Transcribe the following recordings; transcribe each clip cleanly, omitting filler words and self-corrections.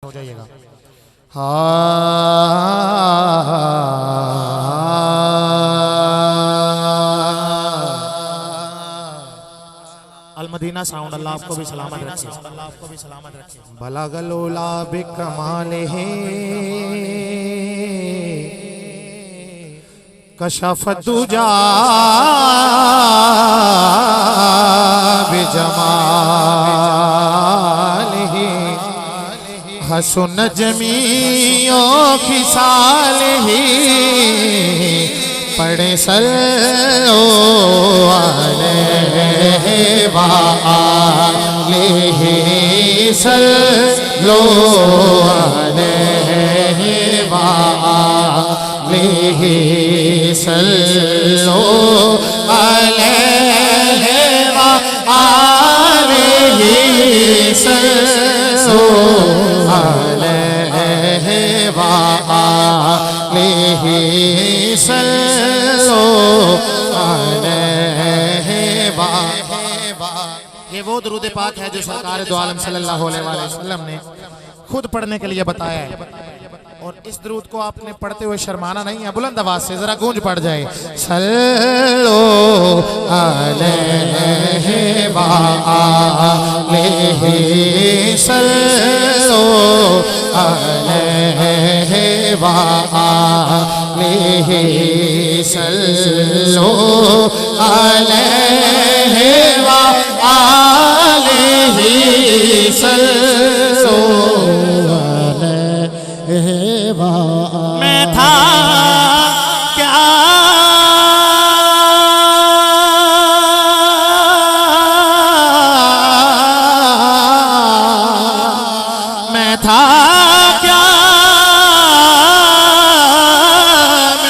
हो जाइएगा। अलमदीना साउंड, अल्लाह आपको भी सलामत रखे, अल्लाह आपको भी सलामत रखे। बलगलोला बिकमाले है कशफदुजा बिजमालिही हसन जमीओ खिसालिही पढ़े सल्लो अलैहि व आलिही सल्लो अलैहि व आलिही सल्लो अलैहि व आलिही सल्लो अलैहि व आलिही सल्लो अलैहि व। ये वो दुरूद पाक है जो सरकार दो आलम सल्लल्लाहु अलैहि वसल्लम ने खुद पढ़ने के लिए बताया है। और इस दुरूद को आपने पढ़ते हुए शर्माना नहीं है, बुलंद आवाज से जरा गूंज पड़ जाए। सल्लो अलैहि व आलिही सल्लो अलैहि व आलिही सल्लो अलैहि व आलिही सल्लो। मैं था क्या मैं था क्या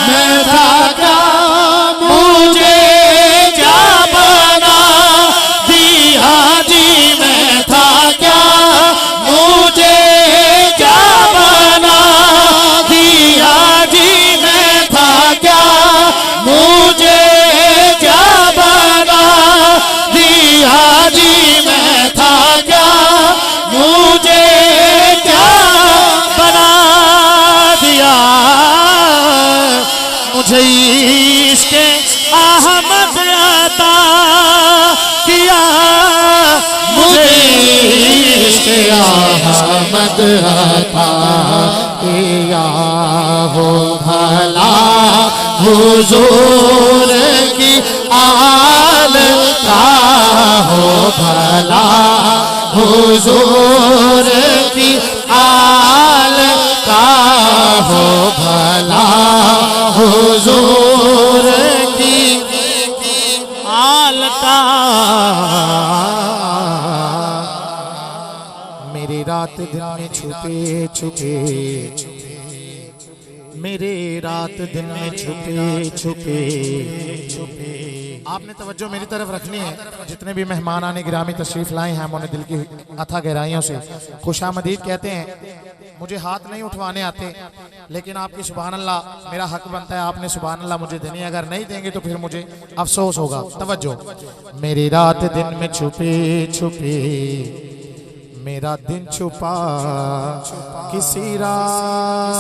मैं था क्या मुझे क्या बना दिया जी। मैं था क्या मुझे क्या बना दिया जी। मैं था क्या मुझे क्या बना दिया जी। मैं था क्या मुझे क्या बना दिया। मुझे इसके अहमद अता किया। मुझे इसके अहमद अता किया। हो भला हुजूर की आल का हो भला हुजूर की आल का हो भला हुजूर की आल का। मेरी रात दिन में छुपे छुपे मेरे रात दिन में छुपे छुपे छुपे। आपने तवज्जो मेरी तरफ रखनी है। जितने भी मेहमान आने गिरामी तशरीफ लाए हैं, हम उन्हें दिल की अथा गहराइयों से खुशामदीद कहते हैं। मुझे हाथ नहीं उठवाने आते, लेकिन आपकी सुभान अल्लाह मेरा हक बनता है। आपने सुभान अल्लाह मुझे देनी है, अगर नहीं देंगे तो फिर मुझे अफसोस होगा। तवज्जो। मेरी रात दिन में छुपे छुपे मेरा दिन छुपा किसी रात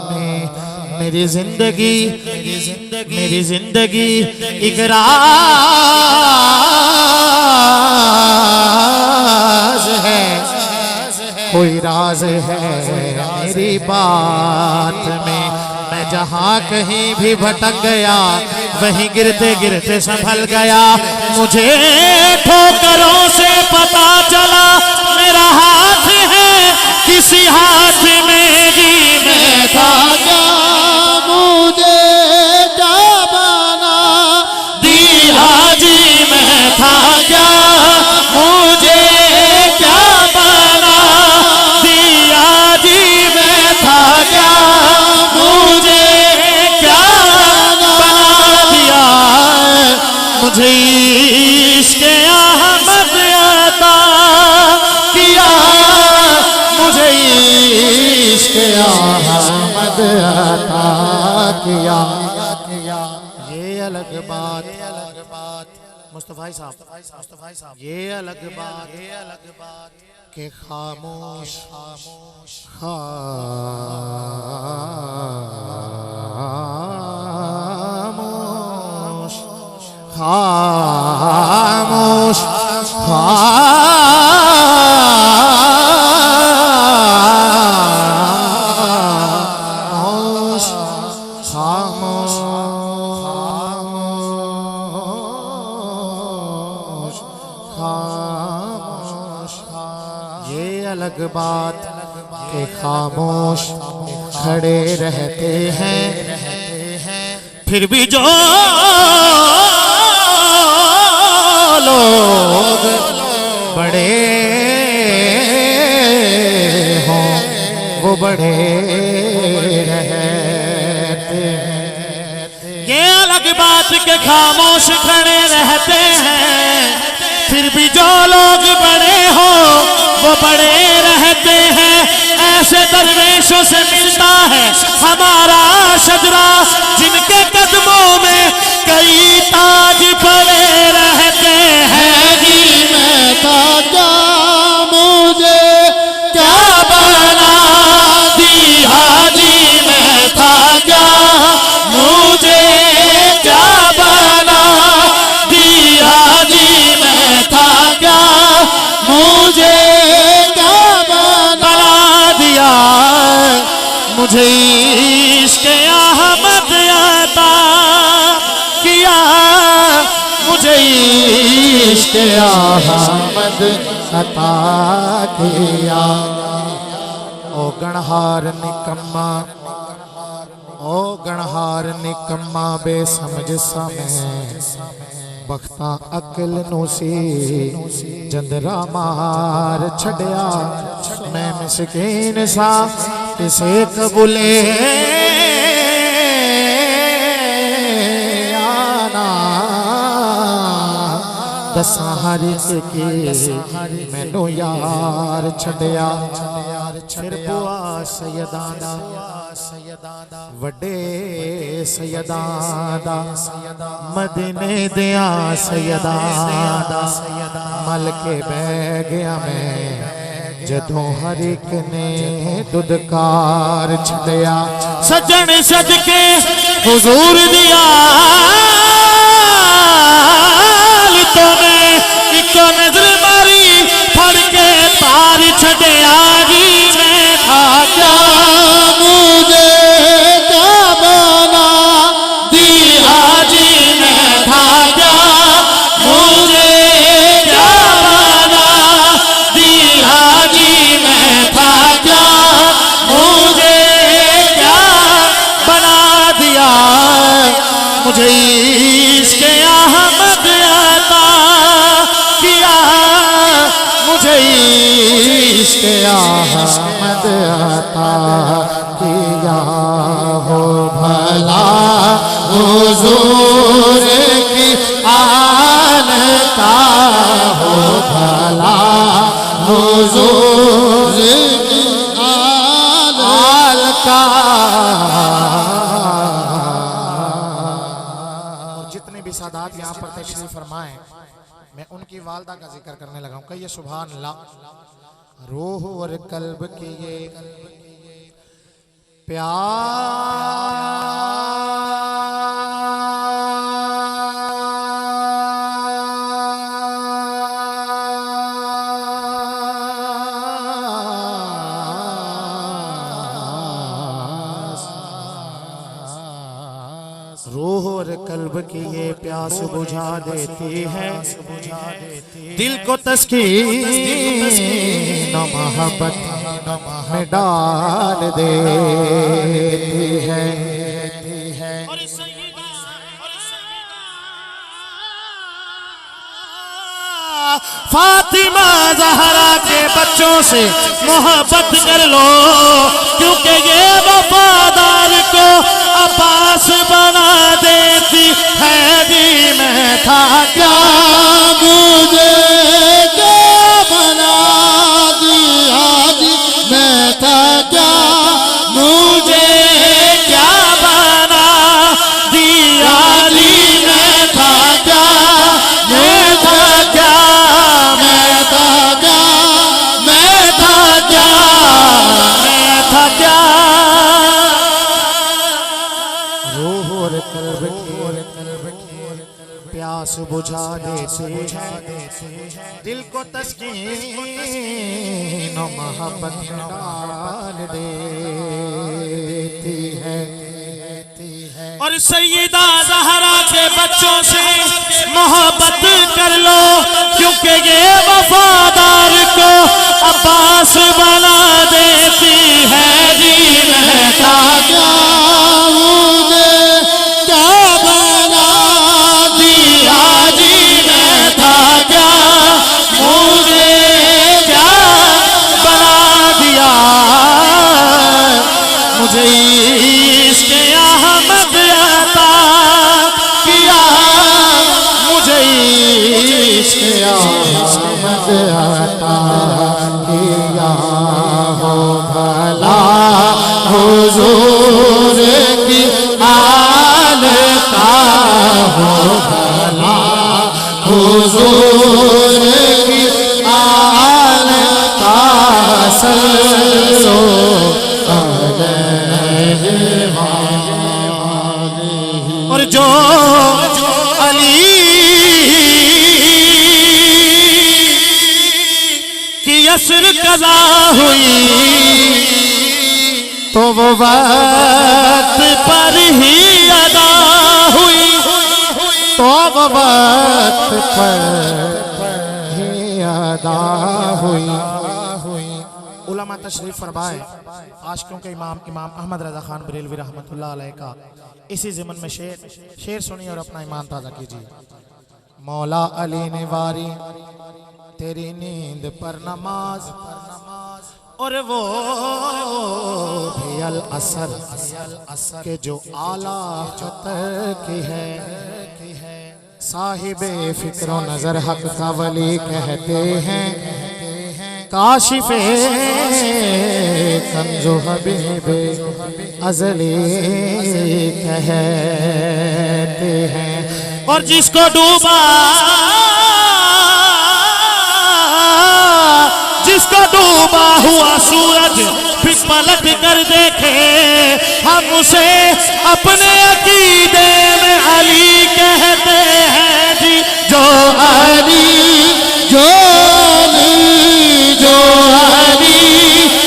में। मेरी जिंदगी एक राज है। कोई राज है मेरी बात में। मैं जहाँ कहीं भी भटक गया, वहीं गिरते गिरते संभल गया। मुझे ठोकरों से पता चला मेरा हाथ है किसी हाथ में जी। मैं था क्या मुझे क्या बना दिया जी। मैं था क्या मुझे क्या बना दिया जी। मैं था क्या मुझे क्या बना दिया। मुझे इसके अहमद अता किया। मुझे इसके अहमद अता किया। ये अलग बात मुस्तफाई साहब, ये अलग बात के खामोश खामोश खामोश अलग बात के खामोश खड़े रहते हैं, फिर भी जो लोग बड़े हों वो बड़े रहते हैं। ये अलग बात के खामोश खड़े रहते हैं, फिर भी जो लोग बड़े हों वो बड़े रहते हैं। ऐसे दरवेशों से मिलता है हमारा शजरा, जिनके कदमों में कई ताज पड़े रहते हैं। जी मैं था क्या, मुझे क्या बना दिया, जी मैं था क्या, मुझे क्या बना दिया, जी मैं था क्या, मुझे मुझे इश्क़ अहमद अता किया, मुझे इश्क़ अहमद अता किया। ओ गणहार निकम्मा, ओ गणहार निकम्मा बेसमझ समय बख्ता अकल नूसी जंदरा मार छड़िया। मैं मिसकीन सा किसे कबूले आना, दसा हर के मैनू यार छड़िया। फिर बुआ सैयदादा वड्डे सैयदादा मदीने दिया सैयदादा मल के बह गया मैं, जदों हर एक ने दुदकार छड़िया। सजन सदके हुजूर दिया तो मैं इको नजर मारी फड़ के तार छड़िया। जी मैं था क्या, मुझे क्या बना दिया, जी मैं था क्या, मुझे क्या बना दिया, जी मैं था क्या, मुझे क्या बना दिया। मुझे इश्क़ अहमद अता किया, मुझे इश्क़ अहमद अता किया। हो भला हुजूर की आन का, हो भला हुजूर की आन का। जितने भी सादात यहाँ पर तशरीफ फरमाए, मैं उनकी वालदा का जिक्र करने लगा हूँ। कहिए सुभान अल्लाह। रूह और कल्ब के ये रूह और कल्ब की ये प्यास बुझा देती है, दिल को तस्कीन मोहब्बत में डाल देती है। फातिमा ज़हरा के बच्चों से मोहब्बत कर लो, क्योंकि ये वफादार को अब्बास बना देती है। जी मैं था क्या, मुझे क्या बना दिया, जी मैं था क्या, मुझे क्या बना दिया। जी मैं था क्या, बुझा देती है, दिल को तस्कीन और मोहब्बत डाल देती है। और सैयदा ज़हरा के बच्चों से मोहब्बत कर लो, क्योंकि ये वफादार को अब्बास बना देती है जी। कहता क्या मुझे क्या बना दिया जी, कहता क्या मुझे क्या बना दिया, मुझे इसके अहमद अता किया, मुझे इसके अहमद अता किया। हो भला हुजूर की आल का, हो भला हुजूर की आल का सल्लो और जो अली की असर कज़ा हुई तो वो वक्त पर ही अदा हुई, तो वक्त पर ही अदा हुई। उलमा तशरीफ फरमाए, आशिकों के इमाम इमाम अहमद रज़ा खान बरेलवी रहमतुल्लाह अलैह का इसी ज़मन में शेर सुनिए और अपना ईमान ताज़ा कीजिए। मौला अली ने वारी तेरी नींद पर नमाज, और वो भी अल असर के जो आला खतर की है। साहिबे फिक्र नजर हक का वली कहते हैं, काशिफे कंजो हबीबे अज़ली कहते हैं। और जिसको डूबा हुआ सूरज फिर पलट कर देखे, हम उसे अपने अकीदे में अली कहते हैं जी। जो अली जो अली जो अली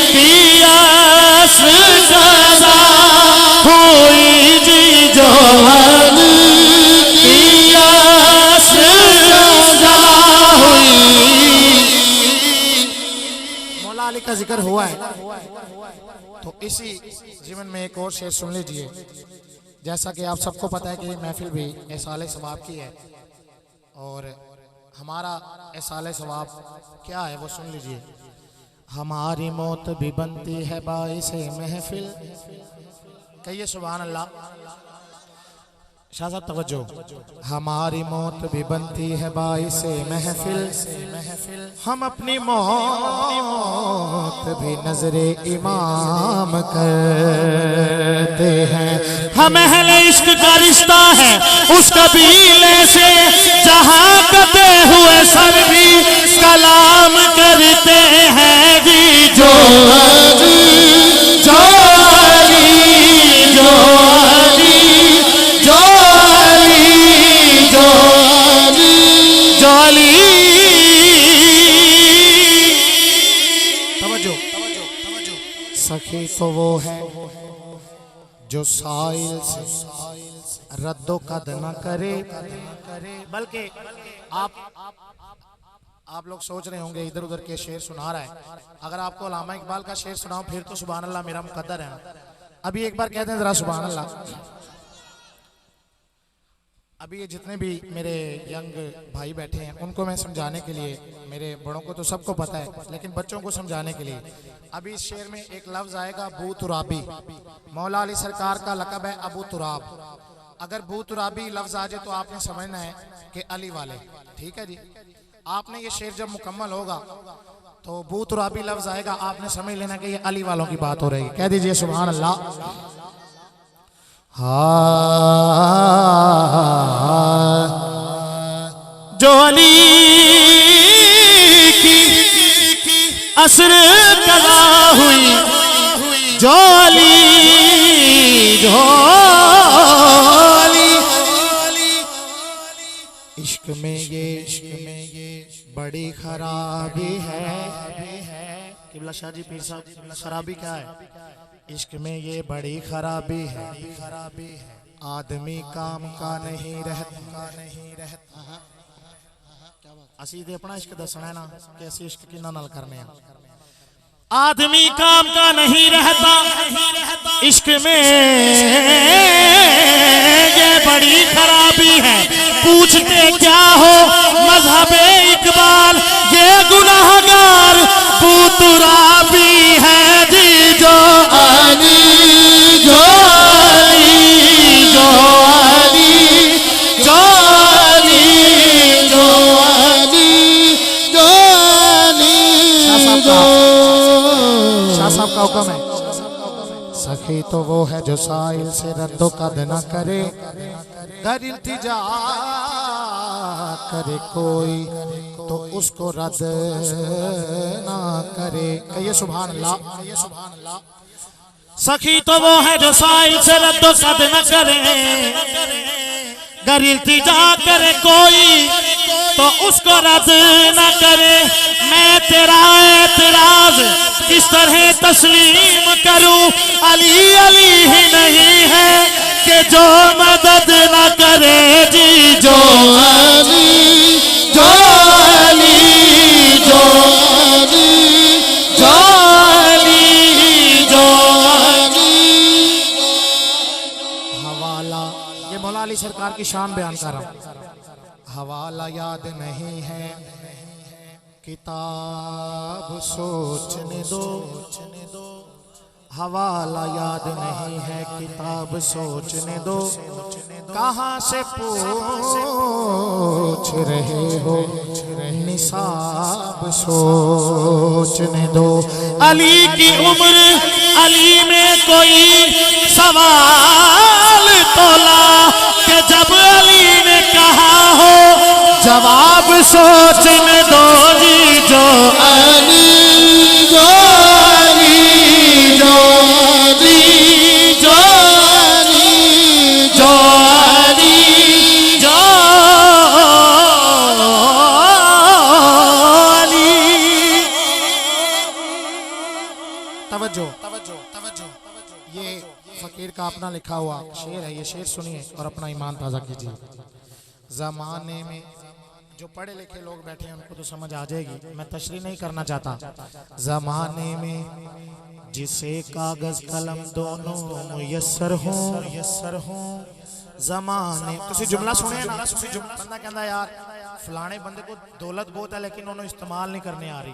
की असर कज़ा हुई जी, जो अली की असर कज़ा हुई। मौला अली का जिक्र हुआ है तो इसी जीवन में एक और शेर सुन लीजिए। जैसा कि आप सबको पता है कि ये महफिल भी एहसाले सवाब की है, और हमारा एहसाले सवाब क्या है वो सुन लीजिए। हमारी मौत भी बनती है बाइसे महफिल, कहिए सुभान अल्लाह। शाह साहब तवज्जो। हमारी मौत भी बनती है बाइसे महफिल, हम अपनी मौत भी नजरे इमाम करते हैं। हम अहले इश्क का रिश्ता है उस कबीले से, जहाँ कटे हुए सर भी सलाम करते हैं जी। जो अली जो अली जो अली जो अली जो अली जो अली तवज्जो सखी तो वो है जो साइल से रद्दो कद न करे, बल्कि आप लोग सोच रहे होंगे इधर उधर के शेर सुना रहा है। अगर आपको अल्लामा इकबाल का शेर सुनाऊं फिर तो सुभान अल्लाह मेरा मुकद्दर है ना। अभी एक बार कहते हैं जरा सुभान अल्लाह। अभी ये जितने भी मेरे यंग भाई बैठे हैं उनको मैं समझाने के लिए, मेरे बड़ों को तो सबको पता है लेकिन बच्चों को समझाने के लिए, अभी इस शेर में एक लफ्ज आएगा बू तुराबी। मौला अली सरकार का लक़ब है अबू तुराब। अगर बू तुराबी लफ्ज आ जाए तो आपने समझना है कि अली वाले, ठीक है जी। आपने ये शेर जब मुकम्मल होगा तो बू तुराबी लफ्ज आएगा, आपने समझ लेना कि ये अली वालों की बात हो रही है। कह दीजिए सुभान अल्लाह। जो अली की असर कज़ा हुई, जो अली जो अली इश्क में ये बड़ी खराबी है। किबला शाह जी पीर साहब, खराबी क्या है? इश्क में ये बड़ी खराबी है, आदमी काम का नहीं रहता। असी ते अपना इश्क दसना है ना कि असी इश्क किन्ना नाल करने हैं। आदमी काम का नहीं रहता, इश्क में ये बड़ी खराबी है। पूछते क्या हो मजहबे इकबाल, ये गुनाहगार पुतराबी है जी। जो अली जो अली जो अली जो अली जो अली जो अली शाह साहब का हुक्म है, सखी तो वो है जो साइल से रद्दो कद न करे, घर इल्तिजा करे कोई तो उसको रद्द ना करे। कहिए सुभान अल्लाह। सखी तो वो है जो साइल से रद्दो कद न करे, गर इल्तिजा करे कोई तो उसको रद्द न करे। मैं तेरा एतराज किस तरह तस्लीम करूं, अली अली ही नहीं है कि जो मदद न करे जी। जो अली जो अली जो अली जो अली जो अली। हवाला, ये मौला अली सरकार की शान बयान कर रहा हूं। हवाला याद नहीं है, किताब सोचने दो। हवाला याद नहीं है, किताब सोचने दो। कहाँ से पूछ रहे हो, निसाब सोचने दो। अली की उम्र, अली में कोई सवाल तोला कि जब अली ने कहा हो जवाब सोचने दो जी। जो अली जो अली जो अली जो अली जो अली जो अली। तवज्जो, ये फकीर का अपना लिखा हुआ शेर है, ये शेर सुनिए और अपना ईमान ताज़ा कीजिए। ज़माने में जो पढ़े लिखे लोग बैठे हैं उनको तो समझ आ जाएगी, मैं तशरीह नहीं करना चाहता। ज़माने में जिसे कागज कलम दोनों मुयस्सर हों, ज़माने तुसी जुमला सुने ना, बंदा कहता यार फलाने बंदे को दौलत बहुत है लेकिन उन्होंने इस्तेमाल नहीं करने आ रही,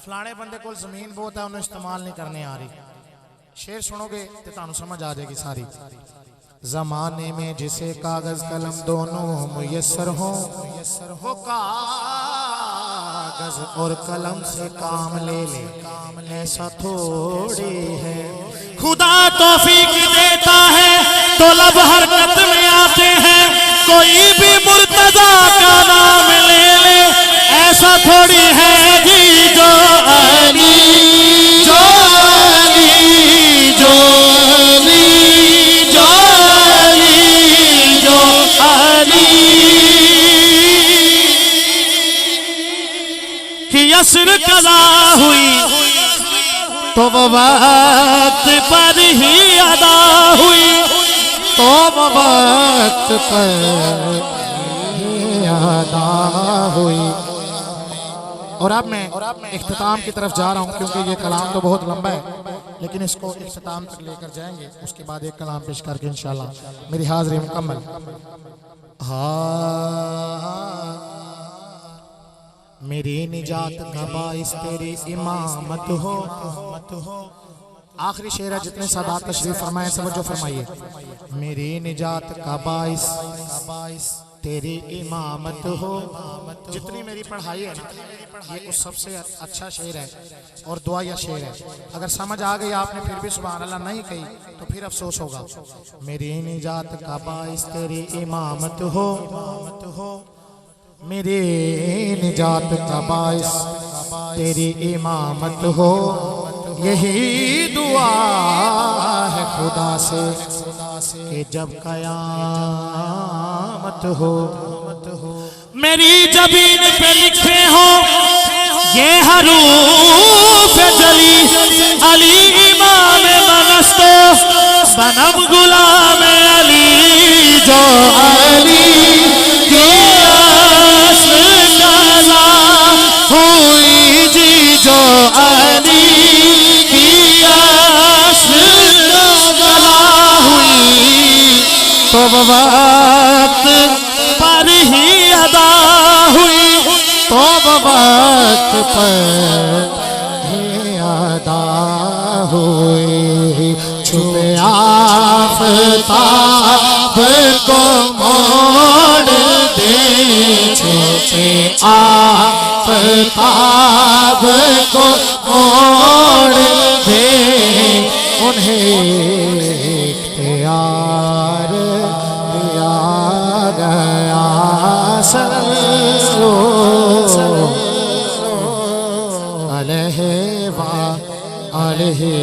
फलाने बंदे को ज़मीन बहुत है उन्होंने इस्तेमाल नहीं करने आ रही। शेर सुनोगे तो तानू समझ आ जाएगी सारी। ज़माने में जिसे कागज कलम दोनों मुयस्सर हो, वो कागज और कलम से काम ले ऐसा थोड़ी है। खुदा तौफीक देता है तो लब हरकत में आते हैं, कोई भी मुर्तजा का नाम ले ले ऐसा थोड़ी है जी। जो अली जो अली जो अली जो अली जो अली कि असर कज़ा हुई तो वो वक्त पर ही अदा हुई। तो वक्त पर अदा हुई। और अब मैं इख्तिताम की तरफ जा रहा हूँ क्योंकि ये कलाम तो बहुत लंबा है, लेकिन इसको इख्तिताम तक लेकर जाएंगे। उसके बाद एक कलाम पेश करके इंशाल्लाह मेरी हाज़िरी मुकम्मल। मेरी निजात का बाइस तेरी इमामत हो। आखिरी शेर है, जितने सादात तशरीफ फरमाए समझो फरमाइए। मेरी निजात का बाइस तेरी इमामत हो। जितनी मेरी पढ़ाई है ना, ये उस सबसे अच्छा शेर है और दुआ या शेर है। अगर समझ आ गई आपने फिर भी सुभान अल्लाह नहीं कही तो फिर अफसोस होगा। मेरी निजात का बाइस तेरी इमामत हो, मेरी निजात का बाइस तेरी इमामत हो। यही दुआ है खुदा से कि जब कयामत हो मेरी जबीन पे लिखे हो ये हरूफ जली, अली इमाम मनस्तो बनम गुलाम अली, जो अली की आशिक़ाना हुई जी, जो अली की आशिक़ाना हुई, तो वक्त पर ही अदा हुई, तो वक्त पर ही अदा हुई। छुपे आफ़ताब को मोड़ दे, छुपे आफ़ताब को मोड़ दे, उन्हें इख्तियार दिया गया। सल्लो अलैहि व अलैहि